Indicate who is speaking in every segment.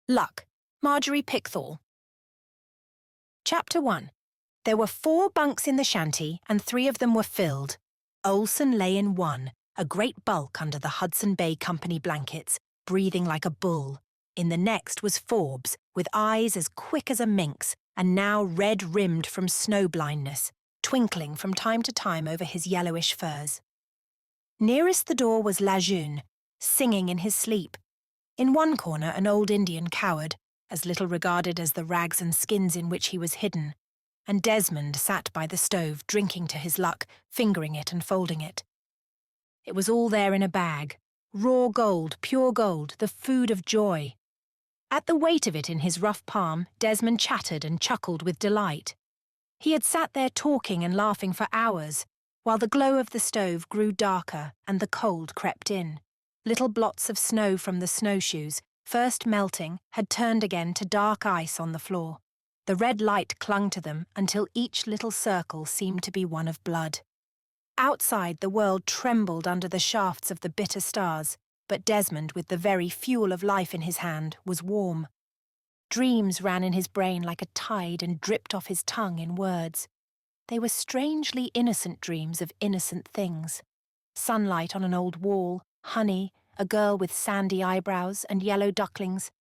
Speaker 1: Luck, Marjorie Pickthall. Chapter 1. There were 4 bunks in the shanty, and 3 of them were filled. Olsen lay in one, a great bulk under the Hudson Bay Company blankets, breathing like a bull. In the next was Forbes, with eyes as quick as a minx, and now red-rimmed from snow blindness, twinkling from time to time over his yellowish furs. Nearest the door was Lejeune, singing in his sleep. In one corner an old Indian cowered, as little regarded as the rags and skins in which he was hidden, and Desmond sat by the stove drinking to his luck, fingering it and folding it. It was all there in a bag, raw gold, pure gold, the food of joy. At the weight of it in his rough palm, Desmond chattered and chuckled with delight. He had sat there talking and laughing for hours, while the glow of the stove grew darker and the cold crept in. Little blots of snow from the snowshoes, first melting, had turned again to dark ice on the floor. The red light clung to them until each little circle seemed to be one of blood. Outside, the world trembled under the shafts of the bitter stars, but Desmond, with the very fuel of life in his hand, was warm. Dreams ran in his brain like a tide and dripped off his tongue in words. They were strangely innocent dreams of innocent things. Sunlight on an old wall, honey, a girl with sandy eyebrows and yellow ducklings.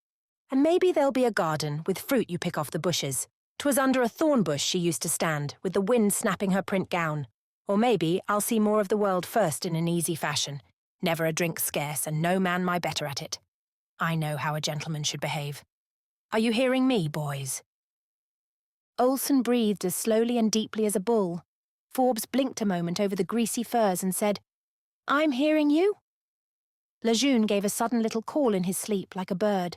Speaker 1: And maybe there'll be a garden with fruit you pick off the bushes. 'Twas under a thorn bush she used to stand, with the wind snapping her print gown. Or maybe I'll see more of the world first in an easy fashion. Never a drink scarce, and no man my better at it. I know how a gentleman should behave. Are you hearing me, boys? Olsen breathed as slowly and deeply as a bull. Forbes blinked a moment over the greasy furs and said, "I'm hearing you." Lejeune gave a sudden little call in his sleep like a bird.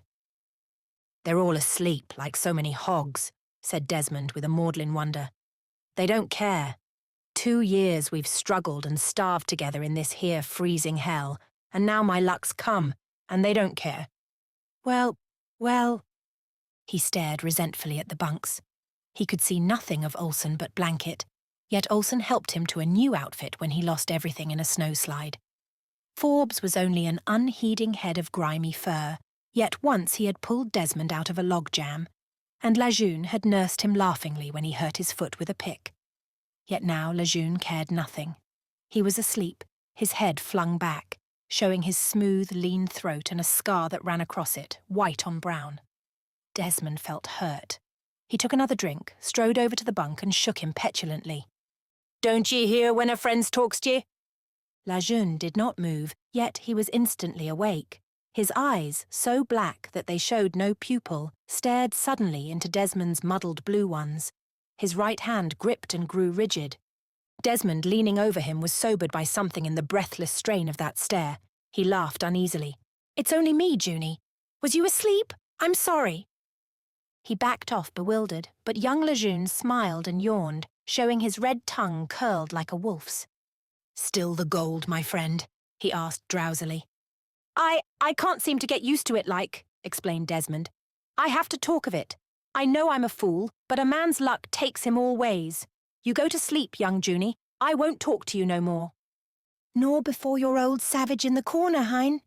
Speaker 1: "They're all asleep like so many hogs," said Desmond with a maudlin wonder. "They don't care. 2 years we've struggled and starved together in this here freezing hell, and now my luck's come, and they don't care. Well... He stared resentfully at the bunks. He could see nothing of Olsen but blanket, yet Olsen helped him to a new outfit when he lost everything in a snowslide. Forbes was only an unheeding head of grimy fur, yet once he had pulled Desmond out of a logjam, and Lejeune had nursed him laughingly when he hurt his foot with a pick. Yet now Lejeune cared nothing. He was asleep, his head flung back, showing his smooth, lean throat and a scar that ran across it, white on brown. Desmond felt hurt. He took another drink, strode over to the bunk and shook him petulantly. "Don't ye hear when a friend talks to ye?" Lejeune did not move, yet he was instantly awake. His eyes, so black that they showed no pupil, stared suddenly into Desmond's muddled blue ones. His right hand gripped and grew rigid. Desmond, leaning over him, was sobered by something in the breathless strain of that stare. He laughed uneasily. "It's only me, Junie. Was you asleep? I'm sorry." He backed off bewildered, but young Lejeune smiled and yawned, showing his red tongue curled like a wolf's. "Still the gold, my friend?" he asked drowsily. I can't seem to get used to it explained Desmond. "I have to talk of it. I know I'm a fool, but a man's luck takes him all ways. You go to sleep, young Junie. I won't talk to you no more." "Nor before your old savage in the corner, Hein?"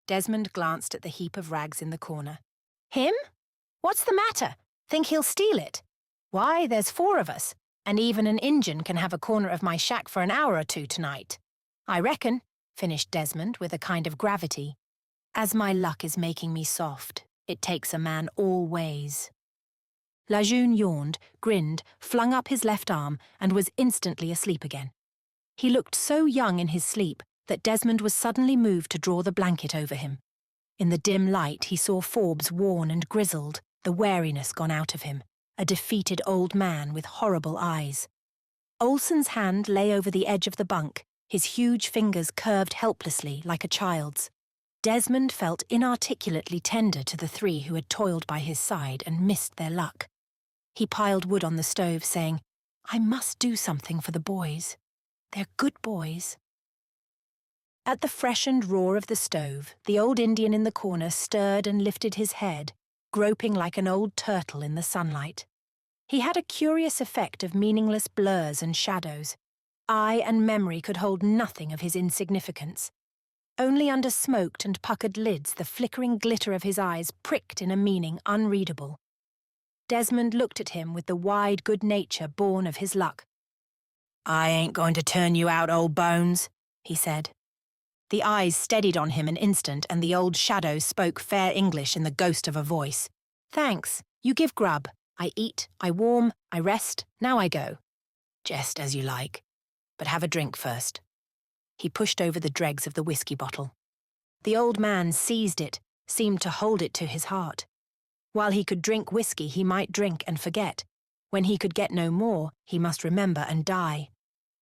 Speaker 1: Desmond glanced at the heap of rags in the corner. "Him? What's the matter? Think he'll steal it? Why, there's 4 of us, and even an Injun can have a corner of my shack for an hour or 2 tonight. I reckon," finished Desmond with a kind of gravity. "As my luck is making me soft, it takes a man all ways." Lejeune yawned, grinned, flung up his left arm, and was instantly asleep again. He looked so young in his sleep that Desmond was suddenly moved to draw the blanket over him. In the dim light he saw Forbes worn and grizzled, the wariness gone out of him, a defeated old man with horrible eyes. Olsen's hand lay over the edge of the bunk, his huge fingers curved helplessly like a child's. Desmond felt inarticulately tender to the 3 who had toiled by his side and missed their luck. He piled wood on the stove, saying, "I must do something for the boys. They're good boys." At the freshened roar of the stove, the old Indian in the corner stirred and lifted his head, groping like an old turtle in the sunlight. He had a curious effect of meaningless blurs and shadows. Eye and memory could hold nothing of his insignificance. Only under smoked and puckered lids the flickering glitter of his eyes pricked in a meaning unreadable. Desmond looked at him with the wide good nature born of his luck. "I ain't going to turn you out, old bones," he said. The eyes steadied on him an instant, and the old shadow spoke fair English in the ghost of a voice. "Thanks. You give grub. I eat, I warm, I rest, now I go." "Just as you like. But have a drink first." He pushed over the dregs of the whiskey bottle. The old man seized it, seemed to hold it to his heart. While he could drink whiskey, he might drink and forget. When he could get no more, he must remember and die.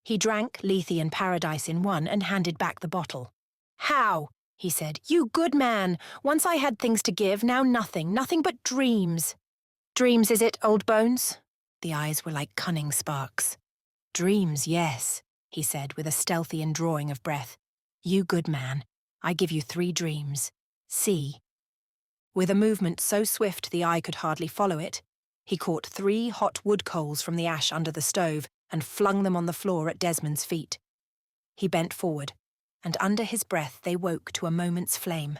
Speaker 1: He drank Lethe and Paradise in one and handed back the bottle. "How?" he said. "You good man. Once I had things to give, now nothing, nothing but dreams." "Dreams, is it, old bones?" The eyes were like cunning sparks. "Dreams, yes," he said with a stealthy indrawing of breath. "You good man. I give you 3 dreams. See." With a movement so swift the eye could hardly follow it, he caught 3 hot wood coals from the ash under the stove and flung them on the floor at Desmond's feet. He bent forward, and under his breath they woke to a moment's flame.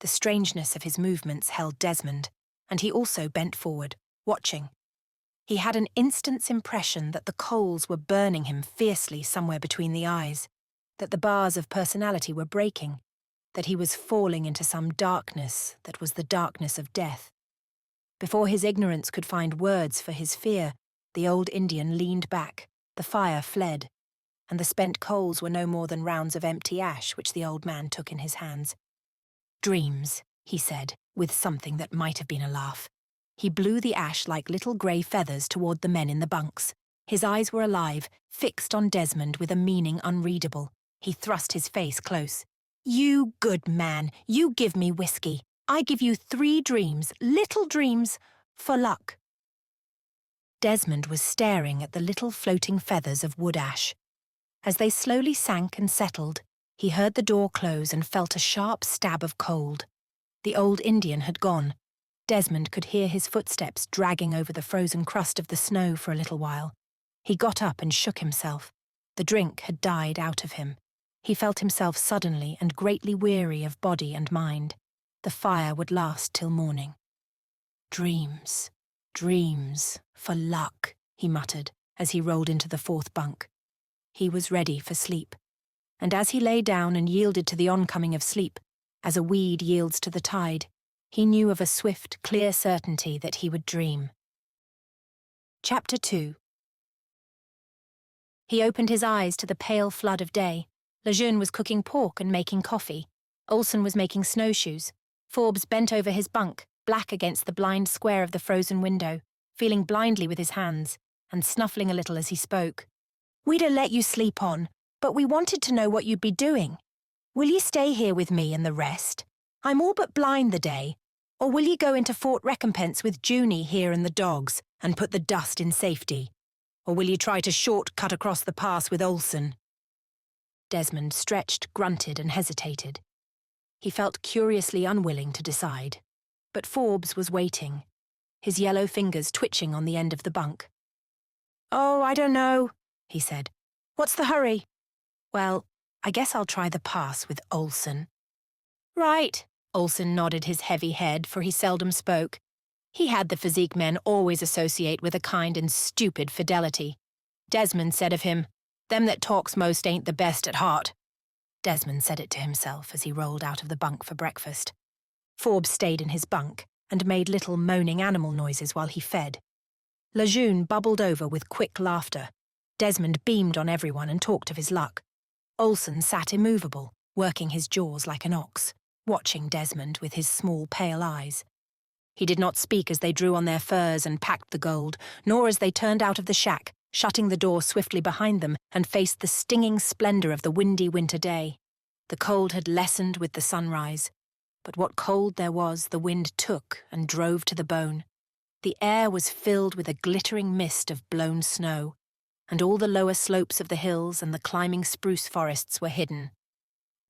Speaker 1: The strangeness of his movements held Desmond, and he also bent forward, watching. He had an instant's impression that the coals were burning him fiercely somewhere between the eyes, that the bars of personality were breaking, that he was falling into some darkness that was the darkness of death. Before his ignorance could find words for his fear, the old Indian leaned back, the fire fled, and the spent coals were no more than rounds of empty ash which the old man took in his hands. "Dreams," he said, with something that might have been a laugh. He blew the ash like little grey feathers toward the men in the bunks. His eyes were alive, fixed on Desmond with a meaning unreadable. He thrust his face close. "You good man, you give me whiskey. I give you 3 dreams, little dreams, for luck." Desmond was staring at the little floating feathers of wood ash. As they slowly sank and settled, he heard the door close and felt a sharp stab of cold. The old Indian had gone. Desmond could hear his footsteps dragging over the frozen crust of the snow for a little while. He got up and shook himself. The drink had died out of him. He felt himself suddenly and greatly weary of body and mind. The fire would last till morning. "Dreams, dreams, for luck," he muttered as he rolled into the 4th bunk. He was ready for sleep, and as he lay down and yielded to the oncoming of sleep, as a weed yields to the tide, he knew of a swift, clear certainty that he would dream. Chapter 2. He opened his eyes to the pale flood of day. Lejeune was cooking pork and making coffee. Olsen was making snowshoes. Forbes bent over his bunk, black against the blind square of the frozen window, feeling blindly with his hands, and snuffling a little as he spoke. "We'd a let you sleep on, but we wanted to know what you'd be doing. Will ye stay here with me and the rest? I'm all but blind the day. Or will ye go into Fort Recompense with Junie here and the dogs, and put the dust in safety? Or will ye try to short-cut across the pass with Olsen?" Desmond stretched, grunted, and hesitated. He felt curiously unwilling to decide. But Forbes was waiting, his yellow fingers twitching on the end of the bunk. "Oh, I don't know," he said. "What's the hurry?" "Well, I guess I'll try the pass with Olsen." "Right." Olsen nodded his heavy head, for he seldom spoke. He had the physique men always associate with a kind and stupid fidelity. Desmond said of him, "Them that talks most ain't the best at heart." Desmond said it to himself as he rolled out of the bunk for breakfast. Forbes stayed in his bunk and made little moaning animal noises while he fed. Lejeune bubbled over with quick laughter. Desmond beamed on everyone and talked of his luck. Olsen sat immovable, working his jaws like an ox, watching Desmond with his small pale eyes. He did not speak as they drew on their furs and packed the gold, nor as they turned out of the shack, shutting the door swiftly behind them, and faced the stinging splendour of the windy winter day. The cold had lessened with the sunrise, but what cold there was the wind took and drove to the bone. The air was filled with a glittering mist of blown snow, and all the lower slopes of the hills and the climbing spruce forests were hidden.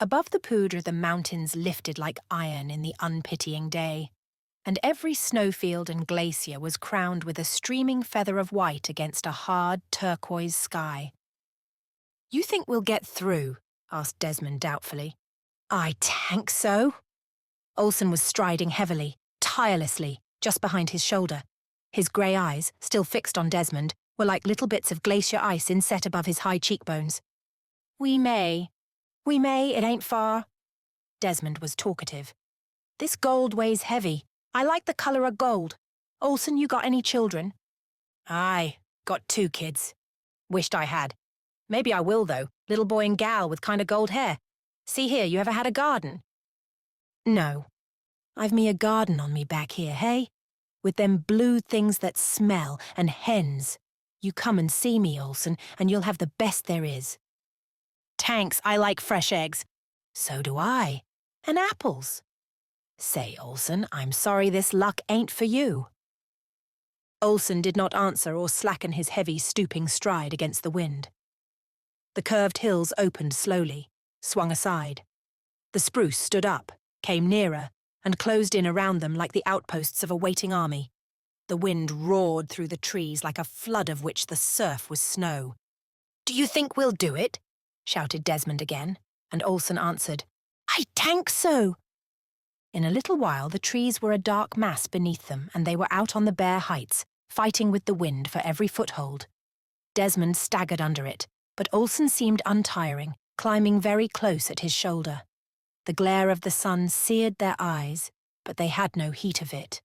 Speaker 1: Above the Poudre the mountains lifted like iron in the unpitying day, and every snowfield and glacier was crowned with a streaming feather of white against a hard turquoise sky. "You think we'll get through?" asked Desmond doubtfully. I tank so. Olsen was striding heavily, tirelessly, just behind his shoulder. His grey eyes, still fixed on Desmond, were like little bits of glacier ice inset above his high cheekbones. We may, it ain't far. Desmond was talkative. This gold weighs heavy. I like the colour of gold. Olsen, you got any children? Aye, got 2 kids. Wished I had. Maybe I will, though. Little boy and gal with kind of gold hair. See here, you ever had a garden? No. I've me a garden on me back here, hey? With them blue things that smell, and hens. You come and see me, Olsen, and you'll have the best there is. Tanks, I like fresh eggs. So do I. And apples. Say, Olsen, I'm sorry this luck ain't for you. Olsen did not answer or slacken his heavy, stooping stride against the wind. The curved hills opened slowly, swung aside. The spruce stood up, came nearer, and closed in around them like the outposts of a waiting army. The wind roared through the trees like a flood of which the surf was snow. Do you think we'll do it? Shouted Desmond again, and Olsen answered, I tank so. In a little while the trees were a dark mass beneath them, and they were out on the bare heights, fighting with the wind for every foothold. Desmond staggered under it, but Olsen seemed untiring, climbing very close at his shoulder. The glare of the sun seared their eyes, but they had no heat of it.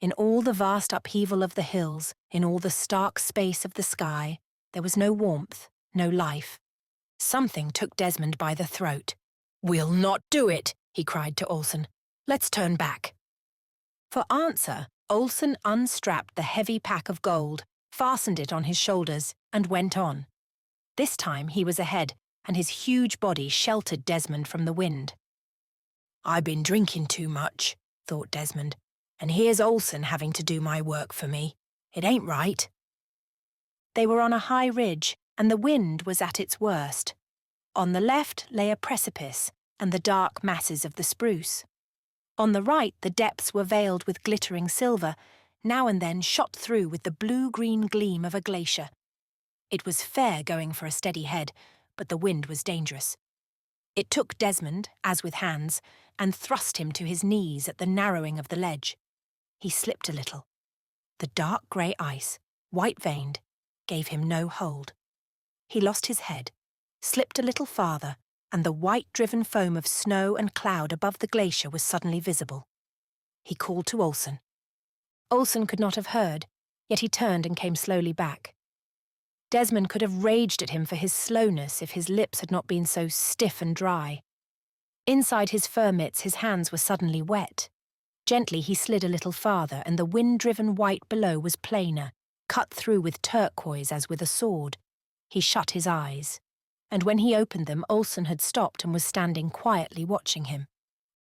Speaker 1: In all the vast upheaval of the hills, in all the stark space of the sky, there was no warmth, no life. Something took Desmond by the throat. We'll not do it, he cried to Olsen. Let's turn back. For answer, Olsen unstrapped the heavy pack of gold, fastened it on his shoulders, and went on. This time he was ahead, and his huge body sheltered Desmond from the wind. I've been drinking too much, thought Desmond, and here's Olsen having to do my work for me. It ain't right. They were on a high ridge, and the wind was at its worst. On the left lay a precipice and the dark masses of the spruce. On the right the depths were veiled with glittering silver, now and then shot through with the blue-green gleam of a glacier. It was fair going for a steady head, but the wind was dangerous. It took Desmond, as with hands, and thrust him to his knees at the narrowing of the ledge. He slipped a little. The dark grey ice, white-veined, gave him no hold. He lost his head, slipped a little farther, and the white-driven foam of snow and cloud above the glacier was suddenly visible. He called to Olsen. Olsen could not have heard, yet he turned and came slowly back. Desmond could have raged at him for his slowness if his lips had not been so stiff and dry. Inside his fur mitts his hands were suddenly wet. Gently he slid a little farther, and the wind-driven white below was plainer, cut through with turquoise as with a sword. He shut his eyes, and when he opened them Olsen had stopped and was standing quietly watching him.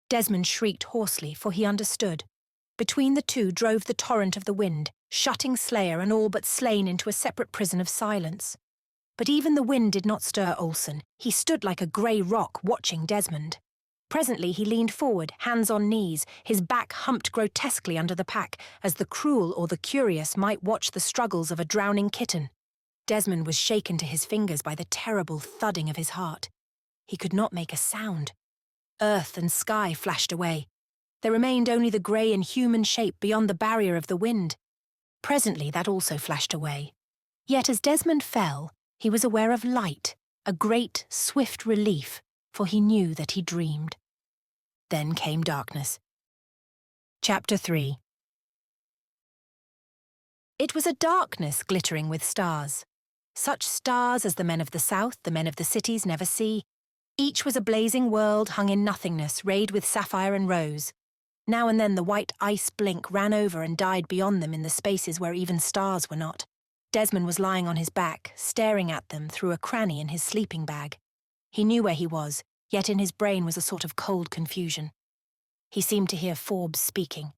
Speaker 1: Desmond shrieked hoarsely, for he understood. Between the two drove the torrent of the wind, shutting slayer and all but slain into a separate prison of silence. But even the wind did not stir Olsen. He stood like a grey rock watching Desmond. Presently he leaned forward, hands on knees, his back humped grotesquely under the pack, as the cruel or the curious might watch the struggles of a drowning kitten. Desmond was shaken to his fingers by the terrible thudding of his heart. He could not make a sound. Earth and sky flashed away. There remained only the grey inhuman shape beyond the barrier of the wind. Presently that also flashed away. Yet as Desmond fell, he was aware of light, a great, swift relief, for he knew that he dreamed. Then came darkness. Chapter 3. It was a darkness glittering with stars. Such stars as the men of the south, the men of the cities never see. Each was a blazing world hung in nothingness, rayed with sapphire and rose. Now and then the white ice blink ran over and died beyond them in the spaces where even stars were not. Desmond was lying on his back, staring at them through a cranny in his sleeping bag. He knew where he was, yet in his brain was a sort of cold confusion. He seemed to hear Forbes speaking.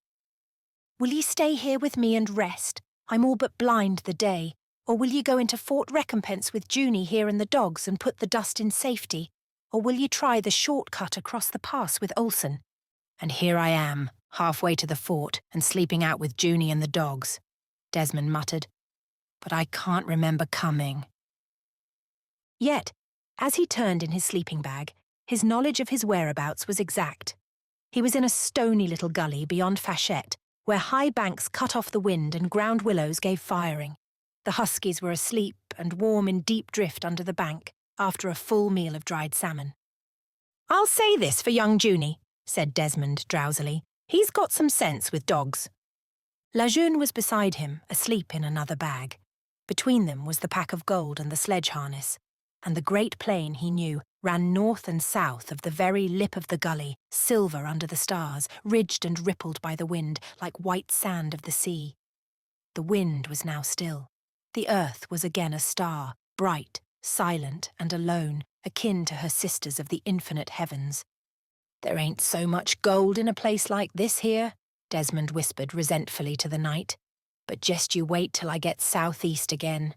Speaker 1: "Will ye stay here with me and rest? I'm all but blind the day. Or will ye go into Fort Recompense with Junie here and the dogs and put the dust in safety? Or will ye try the short cut across the pass with Olsen? And here I am, halfway to the fort and sleeping out with Junie and the dogs," Desmond muttered. "But I can't remember coming." Yet, as he turned in his sleeping bag, His knowledge of his whereabouts was exact. He was in a stony little gully beyond Fachette, where high banks cut off the wind and ground willows gave firing. The huskies were asleep and warm in deep drift under the bank after a full meal of dried salmon. "I'll say this for young Junie," said Desmond drowsily. "He's got some sense with dogs." La Jeune was beside him, asleep in another bag. Between them was the pack of gold and the sledge harness, and the great plain, he knew, ran north and south of the very lip of the gully, silver under the stars, ridged and rippled by the wind like white sand of the sea. The wind was now still. The earth was again a star, bright, silent and alone, akin to her sisters of the infinite heavens. "There ain't so much gold in a place like this here," Desmond whispered resentfully to the night. "But just you wait till I get southeast again."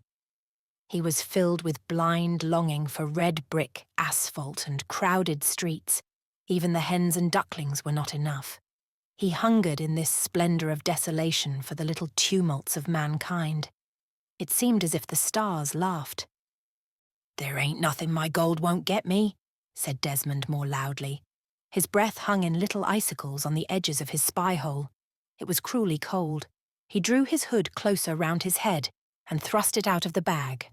Speaker 1: He was filled with blind longing for red brick, asphalt and crowded streets. Even the hens and ducklings were not enough. He hungered in this splendour of desolation for the little tumults of mankind. It seemed as if the stars laughed. "There ain't nothing my gold won't get me," said Desmond more loudly. His breath hung in little icicles on the edges of his spy hole. It was cruelly cold. He drew his hood closer round his head and thrust it out of the bag.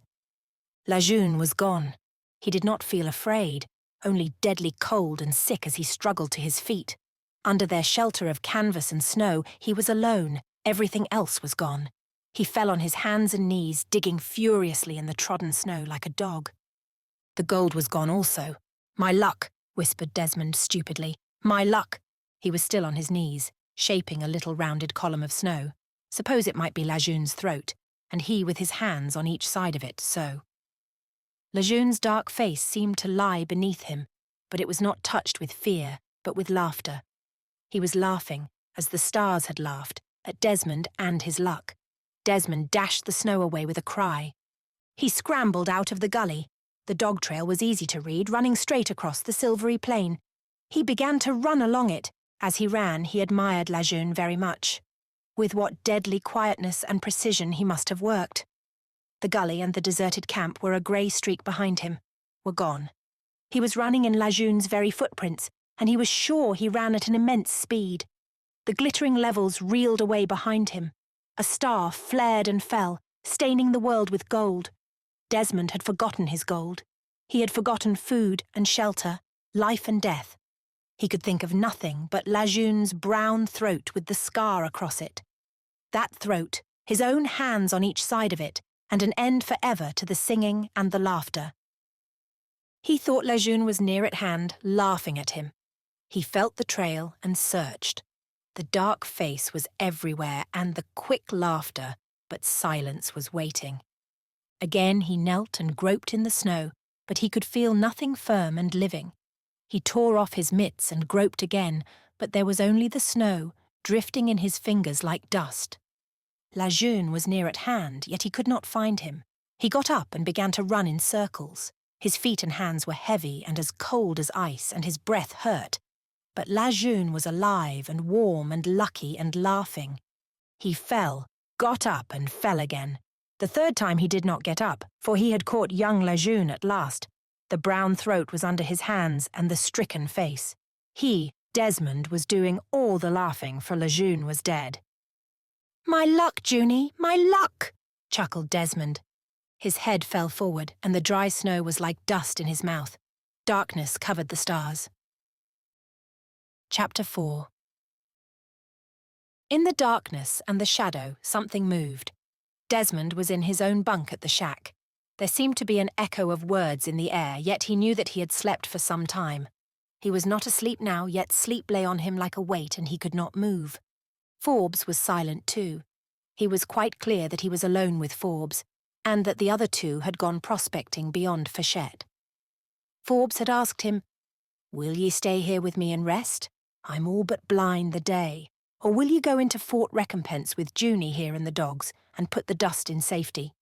Speaker 1: La Jeune was gone. He did not feel afraid, only deadly cold and sick as he struggled to his feet. Under their shelter of canvas and snow, he was alone. Everything else was gone. He fell on his hands and knees, digging furiously in the trodden snow like a dog. The gold was gone also. "My luck," whispered Desmond stupidly. "My luck." He was still on his knees, shaping a little rounded column of snow. Suppose it might be La Jeune's throat, and he with his hands on each side of it, so. La Jeune's dark face seemed to lie beneath him, but it was not touched with fear, but with laughter. He was laughing, as the stars had laughed, at Desmond and his luck. Desmond dashed the snow away with a cry. He scrambled out of the gully. The dog trail was easy to read, running straight across the silvery plain. He began to run along it. As he ran, he admired La Jeune very much. With what deadly quietness and precision he must have worked. The gully and the deserted camp were a grey streak behind him, were gone. He was running in La Jeune's very footprints, and he was sure he ran at an immense speed. The glittering levels reeled away behind him. A star flared and fell, staining the world with gold. Desmond had forgotten his gold. He had forgotten food and shelter, life and death. He could think of nothing but La Jeune's brown throat with the scar across it. That throat, his own hands on each side of it, and an end forever to the singing and the laughter. He thought La Jeune was near at hand, laughing at him. He felt the trail and searched. The dark face was everywhere and the quick laughter, but silence was waiting. Again he knelt and groped in the snow, but he could feel nothing firm and living. He tore off his mitts and groped again, but there was only the snow, drifting in his fingers like dust. La Jeune was near at hand, yet he could not find him. He got up and began to run in circles. His feet and hands were heavy and as cold as ice, and his breath hurt. But La Jeune was alive and warm and lucky and laughing. He fell, got up and fell again. The third time he did not get up, for he had caught young La Jeune at last. The brown throat was under his hands and the stricken face. He, Desmond, was doing all the laughing, for La Jeune was dead. "My luck, Junie, my luck!" chuckled Desmond. His head fell forward, and the dry snow was like dust in his mouth. Darkness covered the stars. Chapter 4. In the darkness and the shadow, something moved. Desmond was in his own bunk at the shack. There seemed to be an echo of words in the air, yet he knew that he had slept for some time. He was not asleep now, yet sleep lay on him like a weight, and he could not move. Forbes was silent too. He was quite clear that he was alone with Forbes, and that the other two had gone prospecting beyond Fachette. Forbes had asked him, "Will ye stay here with me and rest? I'm all but blind the day. Or will you go into Fort Recompense with Junie here and the dogs, and put the dust in safety?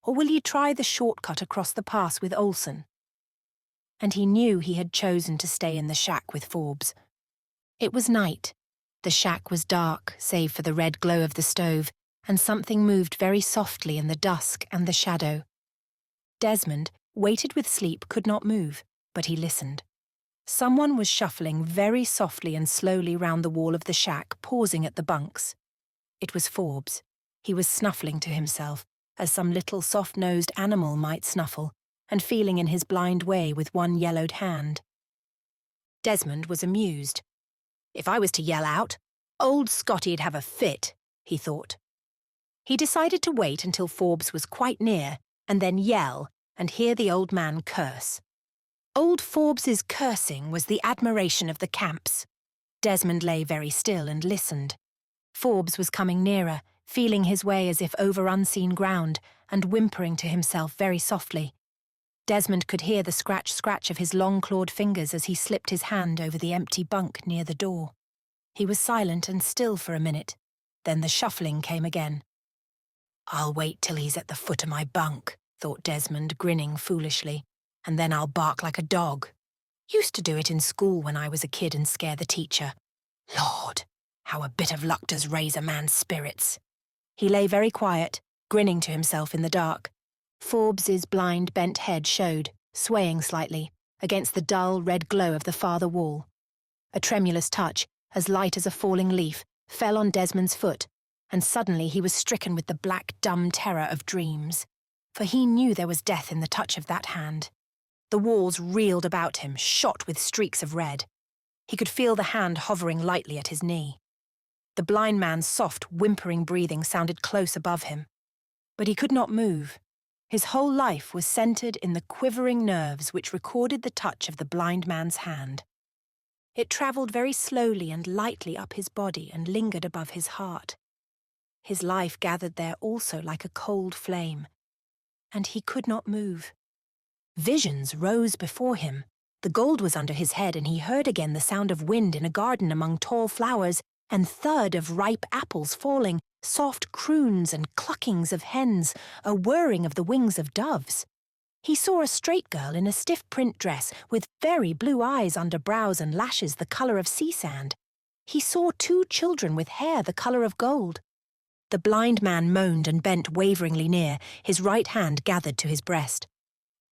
Speaker 1: Or will you try the shortcut across the pass with Olsen?" And he knew he had chosen to stay in the shack with Forbes. It was night. The shack was dark, save for the red glow of the stove, and something moved very softly in the dusk and the shadow. Desmond, weighted with sleep, could not move, but he listened. Someone was shuffling very softly and slowly round the wall of the shack, pausing at the bunks. It was Forbes. He was snuffling to himself, as some little soft-nosed animal might snuffle, and feeling in his blind way with one yellowed hand. Desmond was amused. If I was to yell out, old Scotty'd have a fit, he thought. He decided to wait until Forbes was quite near, and then yell and hear the old man curse. Old Forbes's cursing was the admiration of the camps. Desmond lay very still and listened. Forbes was coming nearer, feeling his way as if over unseen ground, and whimpering to himself very softly. Desmond could hear the scratch-scratch of his long-clawed fingers as he slipped his hand over the empty bunk near the door. He was silent and still for a minute. Then the shuffling came again. "I'll wait till he's at the foot of my bunk," thought Desmond, grinning foolishly, "and then I'll bark like a dog. Used to do it in school when I was a kid and scare the teacher. Lord, how a bit of luck does raise a man's spirits." He lay very quiet, grinning to himself in the dark. Forbes's blind bent head showed, swaying slightly, against the dull red glow of the farther wall. A tremulous touch, as light as a falling leaf, fell on Desmond's foot, and suddenly he was stricken with the black, dumb terror of dreams. For he knew there was death in the touch of that hand. The walls reeled about him, shot with streaks of red. He could feel the hand hovering lightly at his knee. The blind man's soft, whimpering breathing sounded close above him. But he could not move. His whole life was centred in the quivering nerves which recorded the touch of the blind man's hand. It travelled very slowly and lightly up his body and lingered above his heart. His life gathered there also like a cold flame. And he could not move. Visions rose before him. The gold was under his head, and he heard again the sound of wind in a garden among tall flowers, and thud of ripe apples falling, soft croons and cluckings of hens, a whirring of the wings of doves. He saw a straight girl in a stiff print dress, with very blue eyes under brows and lashes the colour of sea sand. He saw 2 children with hair the colour of gold. The blind man moaned and bent waveringly near, his right hand gathered to his breast.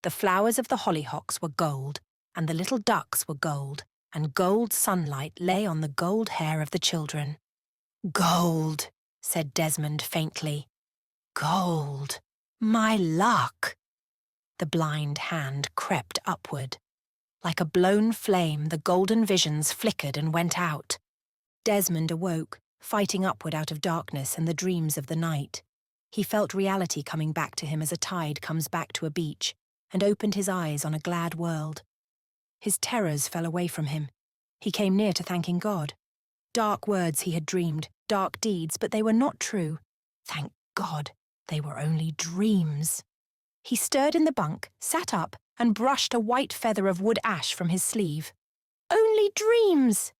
Speaker 1: The flowers of the hollyhocks were gold, and the little ducks were gold, and gold sunlight lay on the gold hair of the children. "Gold," said Desmond faintly. "Gold. My luck." The blind hand crept upward. Like a blown flame, the golden visions flickered and went out. Desmond awoke, fighting upward out of darkness and the dreams of the night. He felt reality coming back to him as a tide comes back to a beach, and opened his eyes on a glad world. His terrors fell away from him. He came near to thanking God. Dark words he had dreamed, dark deeds, but they were not true. Thank God, they were only dreams. He stirred in the bunk, sat up, and brushed a white feather of wood ash from his sleeve. Only dreams!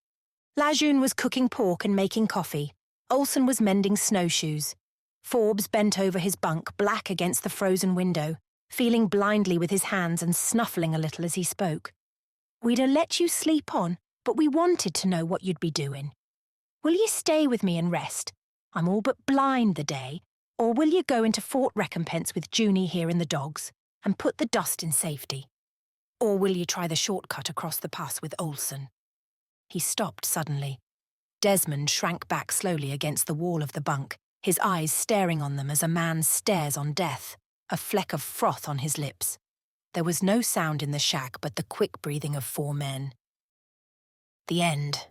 Speaker 1: Lajoun was cooking pork and making coffee. Olsen was mending snowshoes. Forbes bent over his bunk, black against the frozen window, feeling blindly with his hands and snuffling a little as he spoke. "We'd a let you sleep on, but we wanted to know what you'd be doing. Will ye stay with me and rest? I'm all but blind the day. Or will ye go into Fort Recompense with Junie here and the dogs, and put the dust in safety? Or will ye try the shortcut across the pass with Olsen?" He stopped suddenly. Desmond shrank back slowly against the wall of the bunk, his eyes staring on them as a man stares on death, a fleck of froth on his lips. There was no sound in the shack but the quick breathing of 4 men. The end.